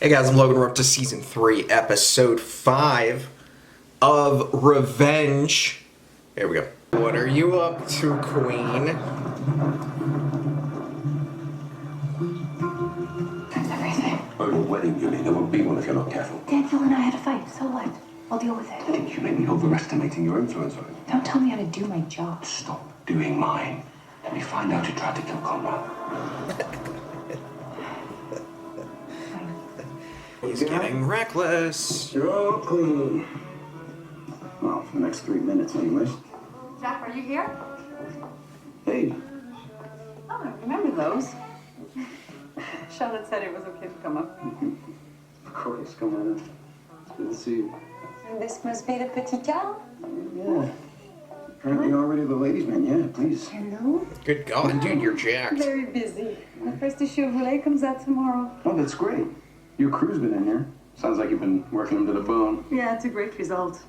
Hey guys, I'm Logan. We're up to Season 3, Episode 5 of Revenge. Here we go. What are you up to, Queen? There's everything. Oh, your wedding, you mean? There won't be one if you're not careful. Daniel and I had a fight, so what? I'll deal with I it. think you may be overestimating your influence on him. Don't tell me how to do my job. Stop doing mine. Let me find out who tried to kill Conrad. He's getting reckless. You're all clean. Well, for the next 3 minutes, anyways. Jack, are you here? Hey, Oh, I remember those. Charlotte said it was okay to come up. of course, come on in. It's good to see you. This must be the petit car. Yeah. Apparently already the ladies' man. Yeah, please. Hello? Good God, dude, you're jacked. Very busy. My first issue of Relay comes out tomorrow. Oh, that's great. Your crew's been in here. Sounds like you've been working them to the bone. Yeah, it's a great result.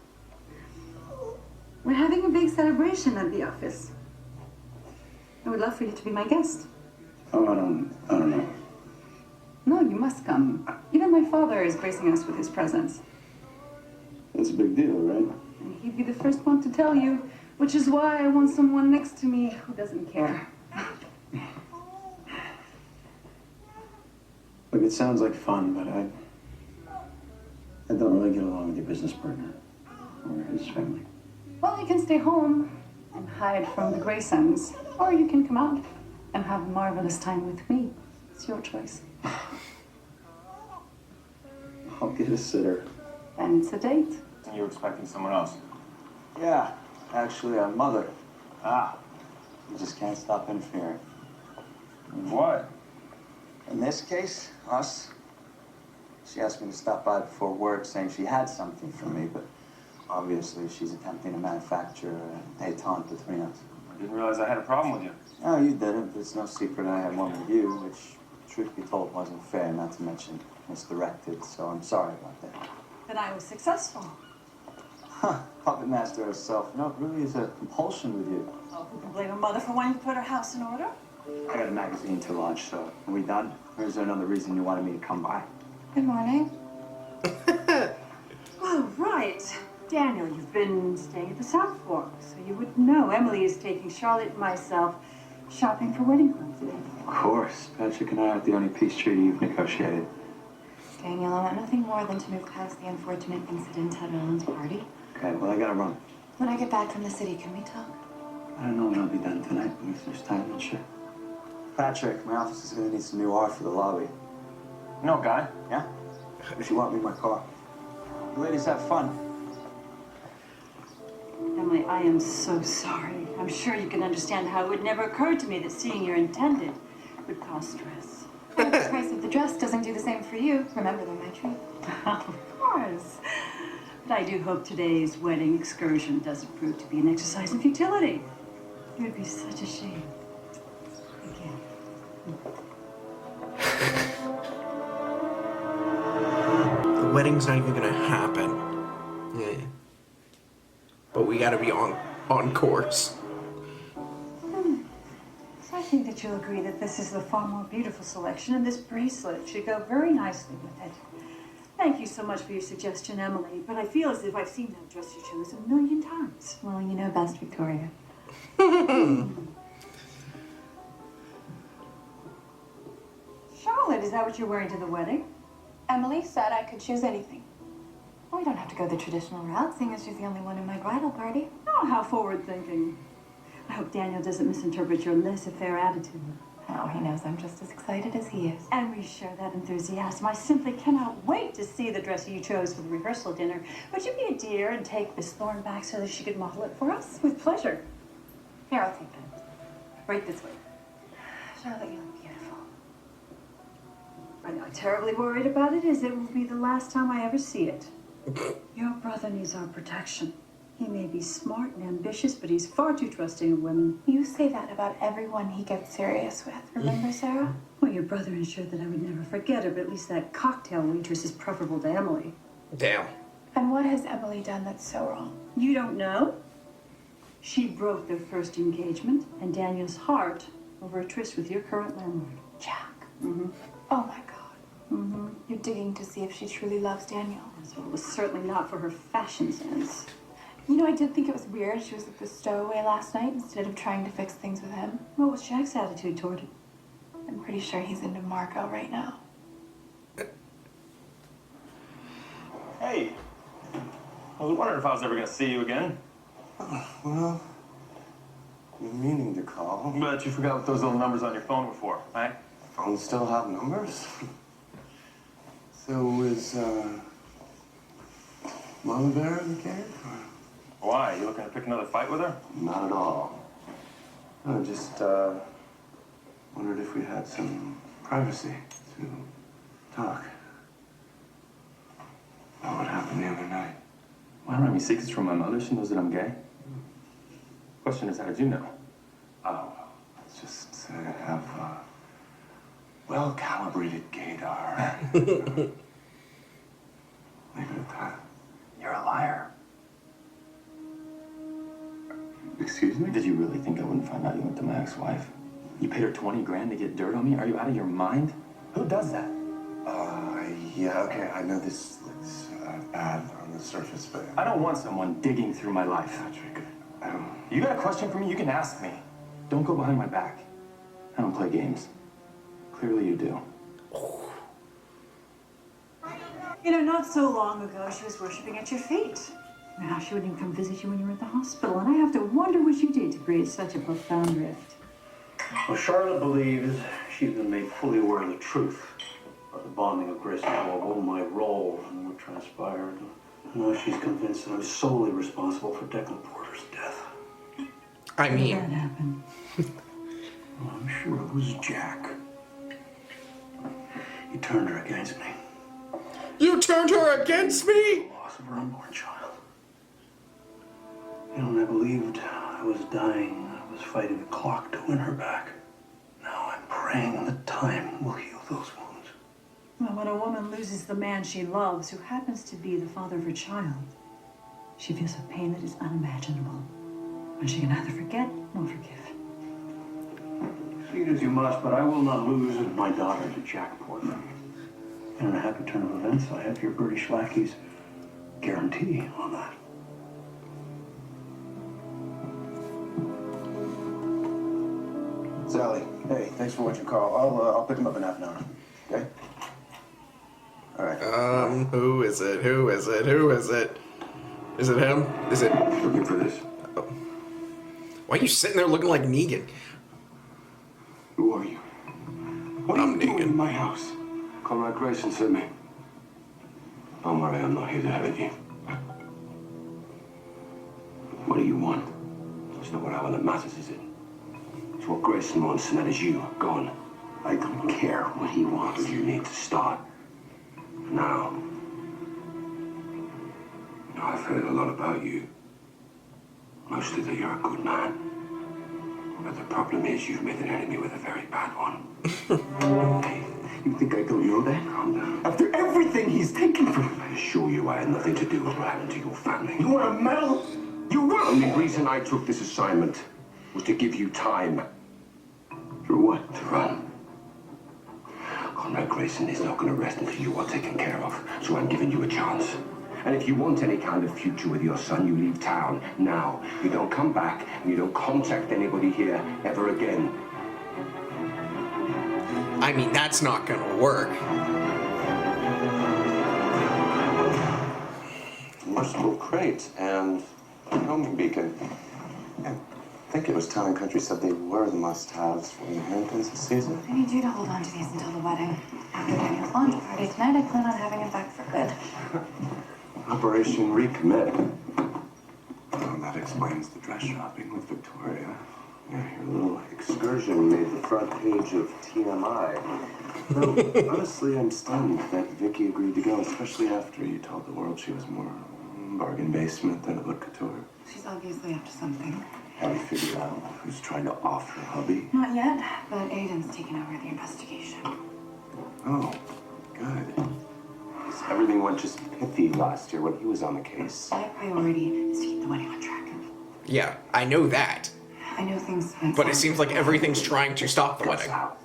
We're having a big celebration at the office. I would love for you to be my guest. Oh, I don't know. No, you must come. Even my father is gracing us with his presence. That's a big deal, right? And he'd be the first one to tell you, which is why I want someone next to me who doesn't care. Look, it sounds like fun, but I don't really get along with your business partner or his family. Well, you can stay home and hide from the Graysons, or you can come out and have a marvelous time with me. It's your choice. I'll get a sitter. And it's a date. You're expecting someone else. Yeah, actually, our mother. You just can't stop interfering. What? In this case, us. She asked me to stop by before work, saying she had something for me, but obviously she's attempting to manufacture a détente between us. I didn't realize I had a problem with you. No, you didn't. It's no secret I had one with you, which, truth be told, wasn't fair, not to mention misdirected, so I'm sorry about that. Then I was successful. Huh, puppet master herself. No, it really is a compulsion with you. Oh, who can blame a mother for wanting to put her house in order? I got a magazine to launch, so are we done? Or is there another reason you wanted me to come by? Good morning. Oh, right. Daniel, you've been staying at the South Fork, so you would know Emily is taking Charlotte and myself shopping for wedding clothes today. Of course. Patrick and I aren't the only peace treaty you've negotiated. Daniel, I want nothing more than to move past the unfortunate incident at Ellen's party. Okay, well, I gotta run. When I get back from the city, can we talk? I don't know when I'll be done tonight, but if there's time, then sure. Patrick, my office is gonna need some new art for the lobby. No, guy. Yeah? If you want me in my car. You ladies have fun. Emily, I am so sorry. I'm sure you can understand how it would never occur to me that seeing your intended would cause stress. Well, the price of the dress doesn't do the same for you. Remember, they're my treat. Of course. But I do hope today's wedding excursion doesn't prove to be an exercise in futility. It would be such a shame. Again. The wedding's not even gonna happen. Yeah. But we gotta be on course. So I think that you'll agree that this is the far more beautiful selection, and this bracelet should go very nicely with it. Thank you so much for your suggestion, Emily, but I feel as if I've seen that dress you chose a million times. Well, you know best, Victoria. Charlotte, is that what you're wearing to the wedding? Emily said I could choose anything. Well, we don't have to go the traditional route, seeing as she's the only one in my bridal party. Oh, how forward-thinking. I hope Daniel doesn't misinterpret your laissez-faire attitude. Oh, he knows I'm just as excited as he is. And we share that enthusiasm. I simply cannot wait to see the dress you chose for the rehearsal dinner. Would you be a dear and take Miss Thorne back so that she could model it for us? With pleasure. Here, I'll take that. Right this way. Charlotte, you look beautiful. I'm not terribly worried about it, as it will be the last time I ever see it. Your brother needs our protection. He may be smart and ambitious, but he's far too trusting of women. You say that about everyone he gets serious with. Remember, Sarah? Well, your brother ensured that I would never forget her, but at least that cocktail waitress is preferable to Emily. Damn. And what has Emily done that's so wrong? You don't know? She broke their first engagement and Daniel's heart over a tryst with your current landlord. Jack. Mm-hmm. Oh my God. Mm-hmm. You You're digging to see if she truly loves Daniel. So it was certainly not for her fashion sense. You know, I did think it was weird she was at the stowaway last night instead of trying to fix things with him. What was Jack's attitude toward it? I'm pretty sure he's into Marco right now. Hey, I was wondering if I was ever gonna see you again. Well, you're meaning to call. But you forgot what those little numbers on your phone were for, right? Phones still have numbers. So is Mama Bear in the cave? Why? You looking to pick another fight with her? Not at all. I just wondered if we had some privacy to talk about what happened the other night. Well, I don't have any secrets from my mother. She knows that I'm gay. Question is, how did you know? Oh, let's just say I have a well-calibrated gaydar. Leave it at that. You're a liar. Excuse me? Did you really think I wouldn't find out you went to my ex-wife? You paid her 20 grand to get dirt on me? Are you out of your mind? Who does that? Yeah, okay, I know this looks bad on the surface, but... I don't want someone digging through my life. Patrick, I don't... You got a question for me? You can ask me. Don't go behind my back. I don't play games. Clearly you do. You know, not so long ago, she was worshiping at your feet. Now she wouldn't even come visit you when you were at the hospital, and I have to wonder what you did to create such a profound rift. Well, Charlotte believes she's been made fully aware of the truth about the bombing of Grace and Global, my role in what transpired. Now she's convinced that I'm solely responsible for Declan Porter's death. I How did mean, that happen? Well, I'm sure it was Jack. He turned her against me. you turned her against me? The loss of her unborn child. You know, when I believed I was dying, I was fighting the clock to win her back. Now I'm praying that time will heal those wounds. Well, when a woman loses the man she loves, who happens to be the father of her child, she feels a pain that is unimaginable, and she can neither forget nor forgive. See it as you must, but I will not lose my daughter to Jack Porter. And in a happy turn of events, I have your British lackey's guarantee on that. Sally, hey, thanks for what you call. I'll pick him up in half an hour. Okay? All right. Who is it? Who is it? Who is it? Is it him? Is it? Looking for this. Oh. Why are you sitting there looking like Negan? Who are you? What are I'm you doing Negan. in my house? Conrad Grayson sent me. Don't worry, I'm not here to hurt you. What do you want? It's not what I want that matters, is it? It's what Grayson wants, and that is you, gone. I don't care what he wants. You need to start now. Now, I've heard a lot about you. Mostly that you're a good man. But the problem is you've made an enemy with a very bad one. Hey, you think I don't know that? Calm down. After everything he's taken from me, I assure you I had nothing to do with what happened to your family. You want to meddle? You will! The only reason I took this assignment was to give you time. For what? To run. Conrad Grayson is not going to rest until you are taken care of, so I'm giving you a chance. And if you want any kind of future with your son, you leave town now. You don't come back, and you don't contact anybody here ever again. I mean, that's not gonna work. Merciful Crate and Homing Beacon. I think it was Town and Country said they were the must-haves for the Hamptons this season. I need you to hold on to these until the wedding. After Daniel's launch party tonight, I plan on having him back for good. Operation Recommit. Well, that explains the dress shopping with Victoria. Yeah, your little excursion made the front page of TMI. Though, honestly, I'm stunned that Vicky agreed to go, especially after you told the world she was more bargain basement than a haute couture. She's obviously up to something. Have you figured out who's trying to off her hubby? Not yet, but Aiden's taken over the investigation. Oh, good. Everything went just pithy last year when he was on the case. My priority is to keep the wedding on track. Yeah, I know that. I know things went But it south. seems like everything's trying to stop the wedding. South.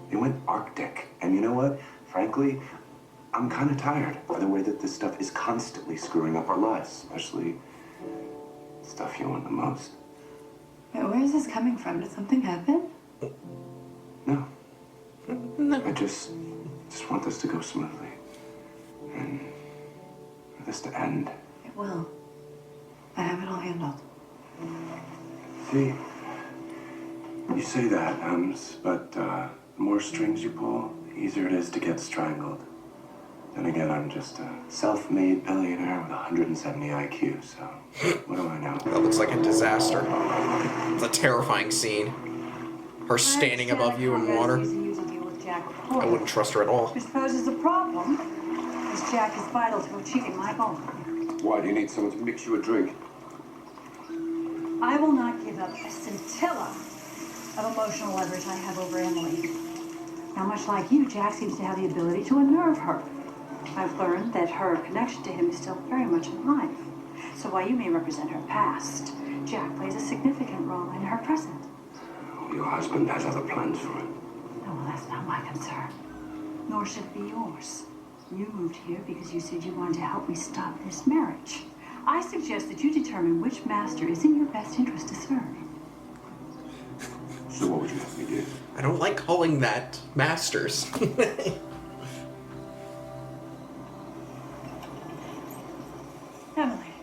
They went Arctic. And you know what? frankly, I'm kind of tired by the way that this stuff is constantly screwing up our lives, especially stuff you want the most. Wait, where is this coming from? Did something happen? No. I just want this to go smoothly. And for this to end. It will. I have it all handled. See, you say that, but the more strings you pull, the easier it is to get strangled. Then again, I'm just a self-made billionaire with 170 IQ, so what do I know? That looks like a disaster. It's a terrifying scene. Her standing above you in water. I wouldn't trust her at all. Which poses a problem, as Jack is vital to achieving my goal. Why do you need someone to mix you a drink? I will not give up a scintilla of emotional leverage I have over Emily. Now, much like you, Jack seems to have the ability to unnerve her. I've learned that her connection to him is still very much alive. So while you may represent her past, Jack plays a significant role in her present. Your husband has other plans for it. No, well, that's not my concern. Nor should it be yours. You moved here because you said you wanted to help me stop this marriage. I suggest that you determine which master is in your best interest to serve. So what would you have me do? I don't like calling that masters. Emily.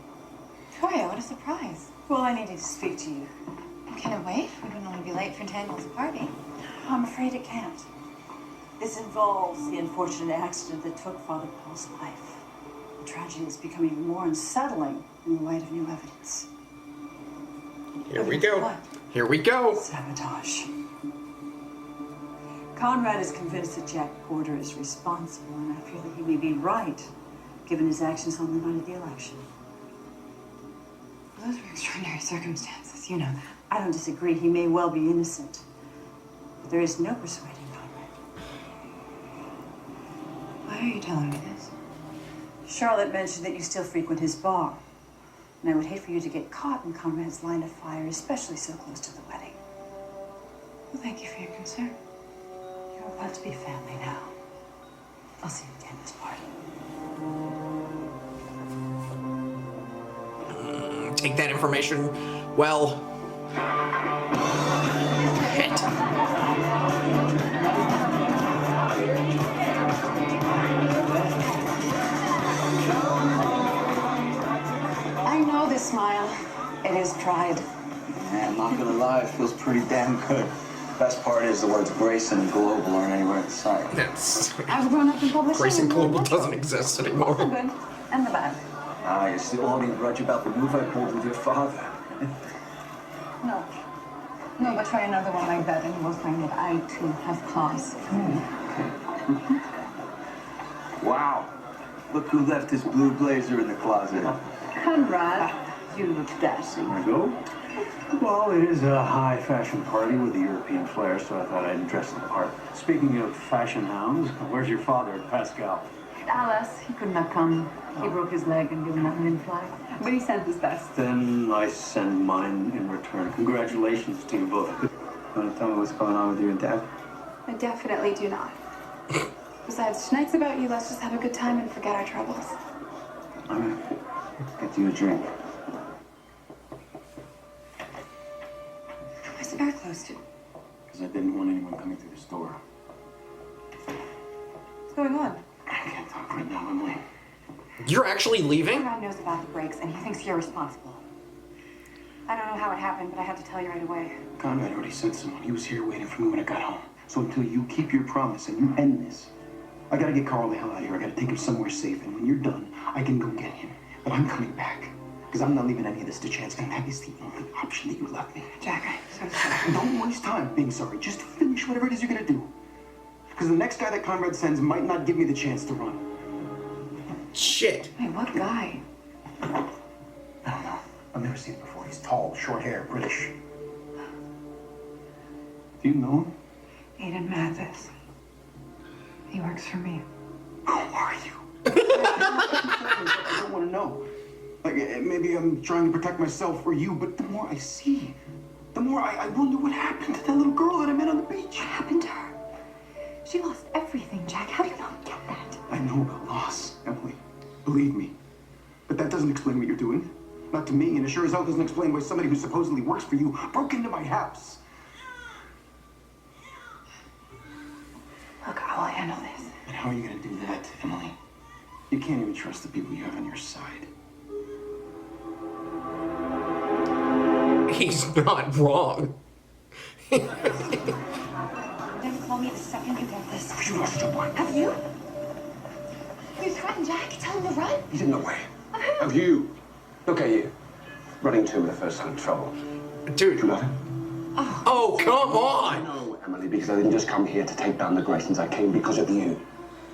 Toya, what a surprise. Well, I needed to speak to you. Can it wait? We can only be late for Tangle's party. I'm afraid it can't. This involves the unfortunate accident that took Father Paul's life. The tragedy is becoming even more unsettling in the light of new evidence. Here we go. What? Here we go. Sabotage. Conrad is convinced that Jack Porter is responsible, and I feel that he may be right, given his actions on the night of the election. Those were extraordinary circumstances, you know that. I don't disagree. He may well be innocent. But there is no persuading Conrad. Why are you telling me this? Charlotte mentioned that you still frequent his bar. And I would hate for you to get caught in Conrad's line of fire, especially so close to the wedding. Well, thank you for your concern. You're about to be family now. I'll see you again at this party. Take that information. Well. Hit. I know this smile. It is pride. Yeah, I'm not gonna lie, it feels pretty damn good. Best part is the words Grace and Global aren't anywhere in sight. That's I've grown up in publishing. Grace and Global doesn't exist The anymore. good and the bad. Ah, you're still holding a grudge about the move I pulled with your father. No. No, but try another one like that and you will find that I too have claws. Wow. Look who left his blue blazer in the closet. Conrad, you look dashing. There we go. Well, it is a high fashion party with a European flair, so I thought I'd dress the part. Speaking of fashion hounds, where's your father, Pascal? Alas, he could not come. He broke his leg and given up in fly. But he sent his best. Then I send mine in return. Congratulations to you both. You want to tell me what's going on with you and Dad? I definitely do not. Besides, tonight's about you. Let's just have a good time and forget our troubles. All right. Get you a drink. Why's the bar closed? Because I didn't want anyone coming through this door. What's going on? I can't talk right now, Emily. You're actually leaving? Conrad knows about the breaks and he thinks you're responsible. I don't know how it happened, but I had to tell you right away. Conrad already sent someone. He was here waiting for me when I got home. So until you keep your promise and you end this, I gotta get Carl the hell out of here. I gotta take him somewhere safe. And when you're done, I can go get him. But I'm coming back. Because I'm not leaving any of this to chance. And that is the only option that you left me. Jack, I'm so sorry. Don't waste time being sorry. Just finish whatever it is you're gonna do. Because the next guy that Conrad sends might not give me the chance to run. Shit. Wait, what guy? I don't know. I've never seen him before. He's tall, short hair, British. Do you know him? Aiden Mathis. He works for me. Who are you? I don't want to know. Like, maybe I'm trying to protect myself or you, but the more I see, the more I wonder what happened to that little girl that I met on the beach. What happened to her? She lost everything, Jack. How do you not get that? I know about loss, Emily. Believe me. But that doesn't explain what you're doing. Not to me, and it sure as hell doesn't explain why somebody who supposedly works for you broke into my house. Look, I'll handle this. And how are you gonna do that, Emily? You can't even trust the people you have on your side. He's not wrong. Then call me the second you get this. Have you lost your mind? Have you? You threatened Jack. Tell him to run. He's in the way. Have you? Look at you. Running to him with the first sign of trouble. Dude. You love him? Oh, come on. No, Emily, because I didn't just come here to take down the Graysons. I came because of you.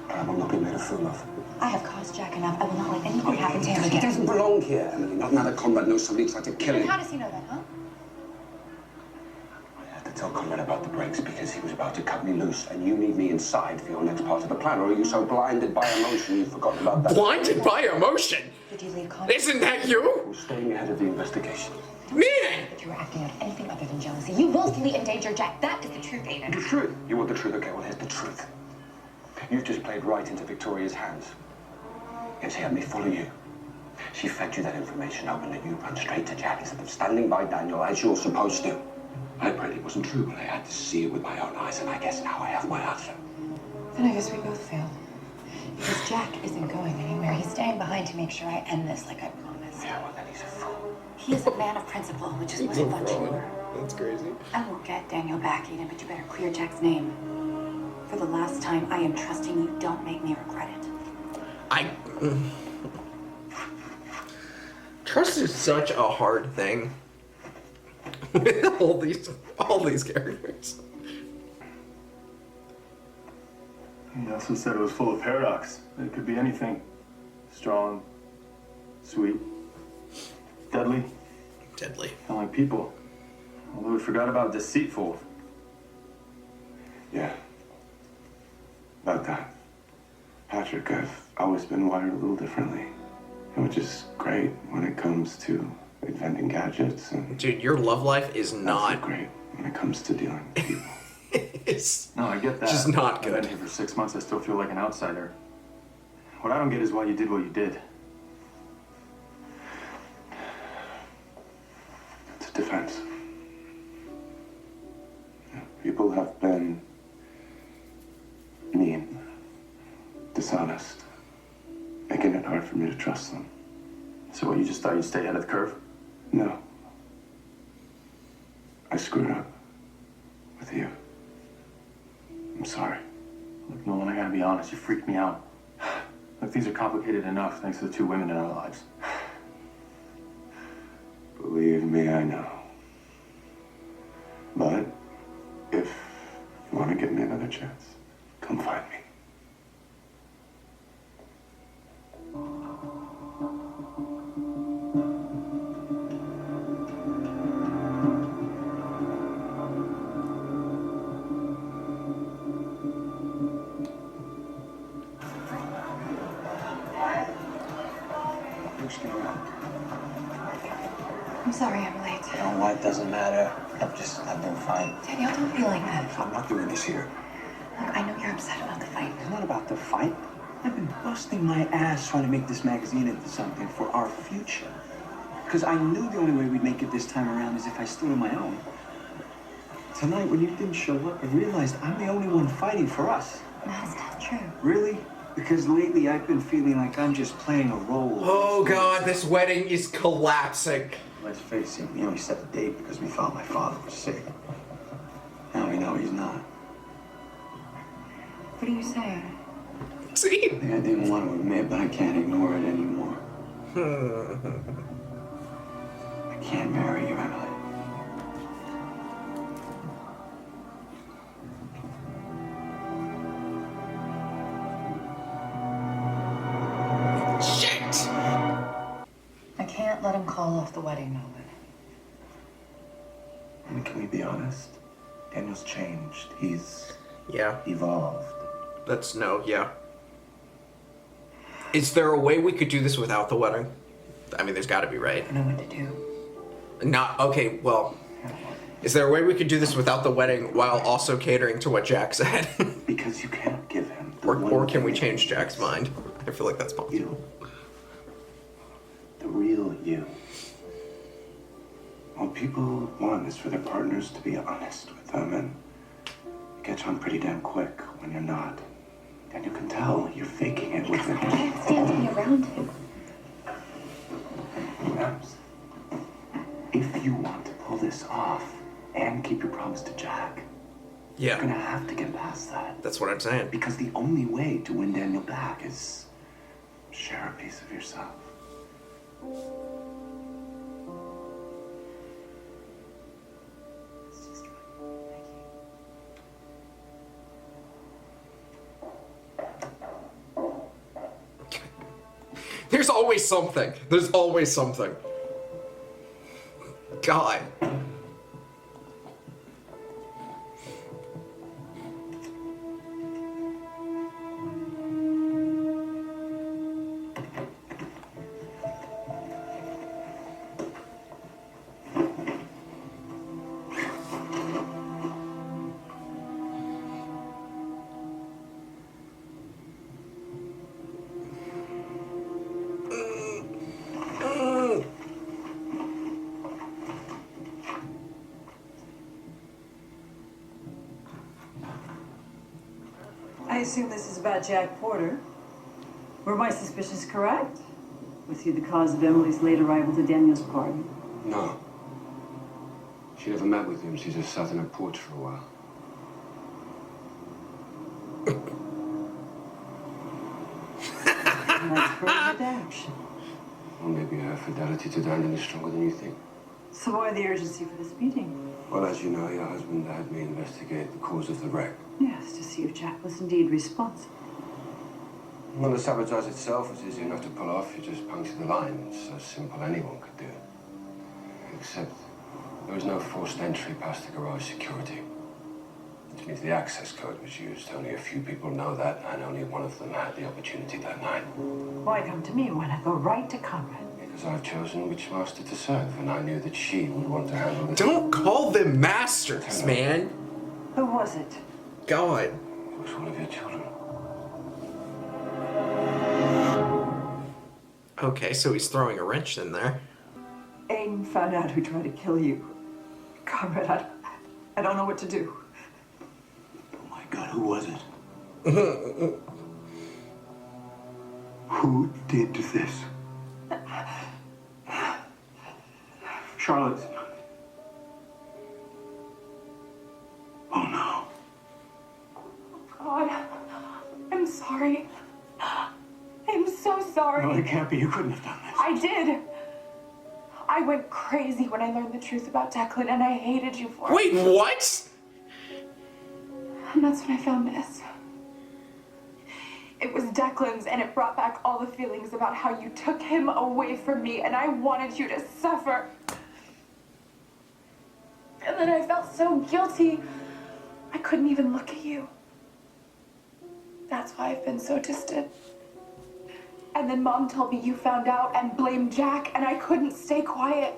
But I will not be made a fool of. I have caused Jack enough. I will not let anything happen to him He again. doesn't belong here, Emily. Not now that Conrad knows somebody tried to kill And him. how does he know that, huh? I had to tell Conrad about the breaks because he was about to cut me loose, and you need me inside for your next part of the plan, or are you so blinded by emotion you've forgotten about that? Blinded by emotion? Did you leave Conrad? Isn't that you? Who's staying ahead of the investigation? Me? If you were acting out anything other than jealousy, you willfully endangered Jack. That is the truth, Aiden. The truth. You want the truth? Okay, well, here's the truth. You've just played right into Victoria's hands. Yes, she had me follow you. She fed you that information, hoping that you'd run straight to Jack instead of standing by Daniel as you're supposed to. I prayed it wasn't true, but I had to see it with my own eyes, and I guess now I have my answer. Then I guess we both failed. Because Jack isn't going anywhere. He's staying behind to make sure I end this like I promised. Yeah, well, then he's a fool. He is a man of principle, which is what I thought you were. That's crazy. I will get Daniel back, Aiden, but you better clear Jack's name. For the last time, I am trusting you. Don't make me regret it. Trust is such a hard thing. With all these characters. He also said it was full of paradox. It could be anything. Strong, sweet, deadly, Deadly. kind of like people. Although we forgot about deceitful. Yeah. About that. Patrick, I've always been wired a little differently. Which is great when it comes to inventing gadgets and Dude, your love life is also not. great when it comes to dealing with people. It's No, I get that. just not I've good. been here for 6 months. I still feel like an outsider. What I don't get is why you did what you did. It's a defense. People have been mean, dishonest, making it hard for me to trust them. So what, you just thought you'd stay ahead of the curve? No. I screwed up with you. I'm sorry. Look, Nolan, I gotta be honest, you freaked me out. Look, things are complicated enough thanks to the two women in our lives. Believe me, I know. But if you want to give me another chance, come find me. I'm sorry I'm late. No, why it doesn't matter. I've been fine. Daniel, don't be like that. I'm not doing this here. Look, I know you're upset about the fight. It's not about the fight. I've been busting my ass trying to make this magazine into something for our future. Because I knew the only way we'd make it this time around is if I stood on my own. Tonight, when you didn't show up, I realized I'm the only one fighting for us. That is not true. Really? Because lately I've been feeling like I'm just playing a role. Oh god, this wedding is collapsing. Let's face it, we only set the date because we thought my father was sick. Now we know he's not. What are you saying? See? I think I didn't want to admit, but I can't ignore it anymore. I can't marry you, Emily. Shit! I can't let him call off the wedding, Nolan. I mean, can we be honest? Daniel's changed. He's Yeah, evolved. that's no, yeah. Is there a way we could do this without the wedding? I mean, there's gotta be, right? I know what to do. Not, okay, well, is there a way we could do this without the wedding while also catering to what Jack said? Because you can't give him the Or can we thing change he Jack's needs. mind? I feel like that's possible. You. The real you. All people want is for their partners to be honest with them, and you catch on pretty damn quick when you're not. And you can tell you're faking it with I him. can't stand to be around him. Perhaps. If you want to pull this off and keep your promise to Jack, you're Yeah, gonna have to get past that. that's what I'm saying. Because the only way to win Daniel back is share a piece of yourself. It's just fine. Thank you. There's always something. There's always something. God. I assume this is about Jack Porter. Were my suspicions correct? Was he the cause of Emily's late arrival to Daniel's party? No. She never met with him. She just sat on her porch for a while. And that's her redemption. Or maybe her fidelity to Daniel is stronger than you think. So why the urgency for this meeting? Well, as you know, your husband had me investigate the cause of the wreck. Yes, to see if Jack was indeed responsible. Well, the sabotage itself was easy enough to pull off. You just puncture the line. It's so simple anyone could do it. Except there was no forced entry past the garage security. Which means the access code was used. Only a few people know that, and only one of them had the opportunity that night. Why come to me when I go right to Conrad? Because I've chosen which master to serve, and I knew that she would want to handle this. Don't call them masters, man. Who was it? God. It was one of your children. Okay, so he's throwing a wrench in there. Aiden found out who tried to kill you. Conrad, I don't know what to do. Oh my God, who was it? Who did this? Charlotte. Oh no. God, I'm sorry. I'm so sorry. No, it can't be. You couldn't have done this. I did. I went crazy when I learned the truth about Declan, and I hated you for it. Wait, what? And that's when I found this. It was Declan's, and it brought back all the feelings about how you took him away from me, and I wanted you to suffer. And then I felt so guilty, I couldn't even look at you. That's why I've been so distant. And then Mom told me you found out and blamed Jack, and I couldn't stay quiet.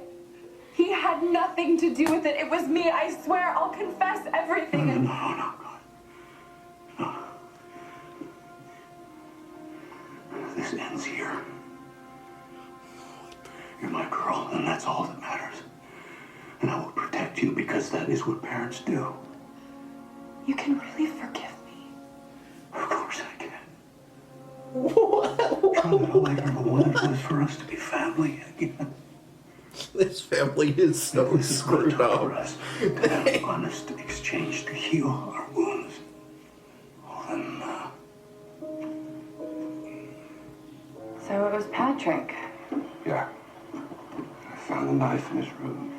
He had nothing to do with it. It was me. I swear I'll confess everything. No, God. No. This ends here. You're my girl, and that's all that matters. And I will protect you because that is what parents do. You can really forgive me. Of course I can. Charlotte, all I ever wanted was for us to be family again. This family is so This is what it screwed took for up. us to have an honest exchange to heal our wounds. Well, then, So it was Patrick. Yeah. I found a knife in his room.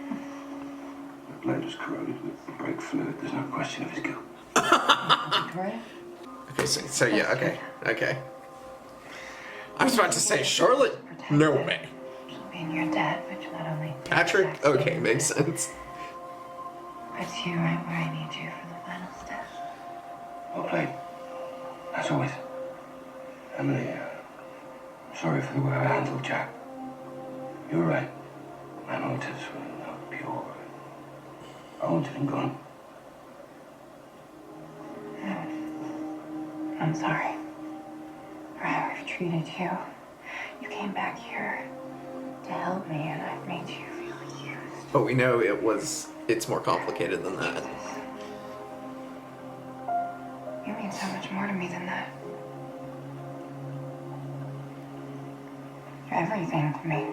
The blade was corroded with the brake fluid. There's no question of his guilt. Correct? Okay, so yeah, okay. I was about to say, Charlotte? No way. Being your dad, which not only Patrick? Okay, makes sense. puts you right where I need you for the final step. Well played. As always. Emily, sorry for the way I handled Jack. You were right. My motives were not pure. I wanted him gone. I'm sorry for how I've treated you. You came back here to help me, and I've made you feel used. But we know it's more complicated than that. You mean so much more to me than that. You're everything to me.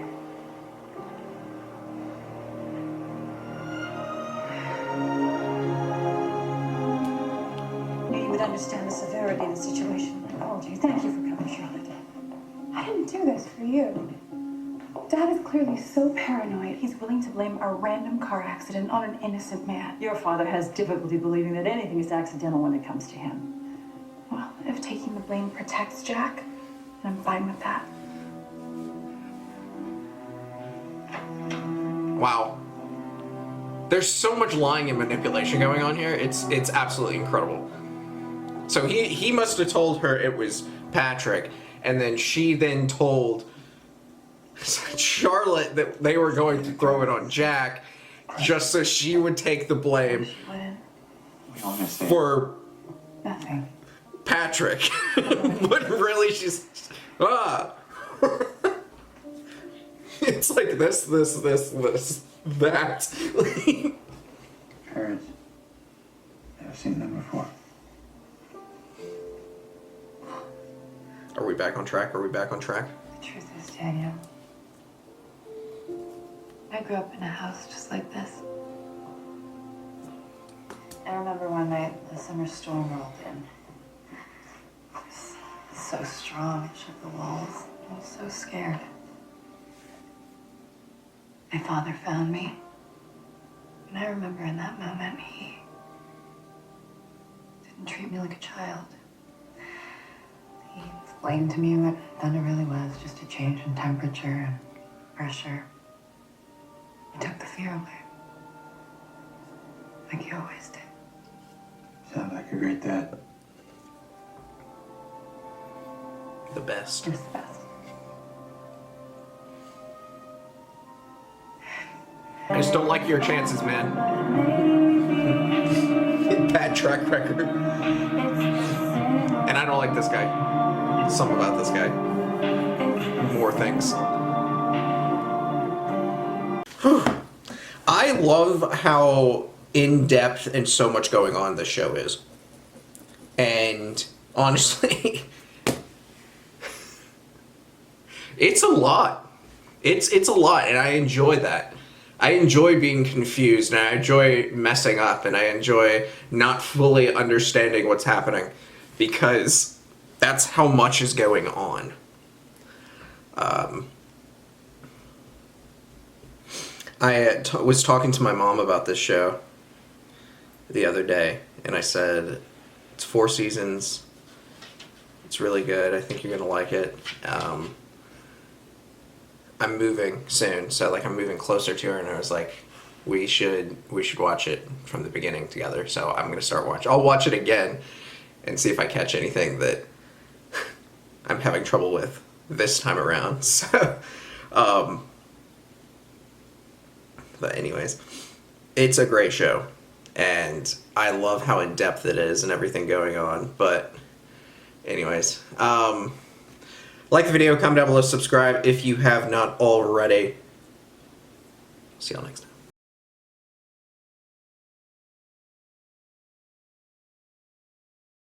You would understand the severity of the situation when I called you. Thank you for coming, Charlotte. I didn't do this for you. Dad is clearly so paranoid, he's willing to blame a random car accident on an innocent man. Your father has difficulty believing that anything is accidental when it comes to him. Well, if taking the blame protects Jack, then I'm fine with that. Wow. There's so much lying and manipulation going on here. It's absolutely incredible. So he must have told her it was Patrick, and then she then told Charlotte that they were going to throw it on Jack just so she would take the blame for Nothing. Patrick. But really she's it's like this, that. Parents. Never seen them before. Are we back on track? The truth is, Daniel, I grew up in a house just like this. I remember one night the summer storm rolled in. It was so strong, it shook the walls. I was so scared. My father found me. And I remember in that moment, he didn't treat me like a child. He explained to me what thunder really was, just a change in temperature and pressure. He took the fear away. Like he always did. Sounds like a great dad. The best. He was the best. I just don't like your chances, man. Bad track record. And I don't like this guy. Something about this guy. More things. I love how in-depth and so much going on this show is. And honestly, it's a lot. It's a lot, and I enjoy that. I enjoy being confused, and I enjoy messing up, and I enjoy not fully understanding what's happening, because that's how much is going on. I was talking to my mom about this show the other day, and I said, it's 4 seasons, it's really good, I think you're gonna like it. I'm moving soon, so like I'm moving closer to her, and I was like, we should watch it from the beginning together. So I'm gonna start watching. I'll watch it again and see if I catch anything that I'm having trouble with this time around. So, but anyways, it's a great show, and I love how in depth it is and everything going on. But anyways, like the video, comment down below, subscribe if you have not already. See y'all next time.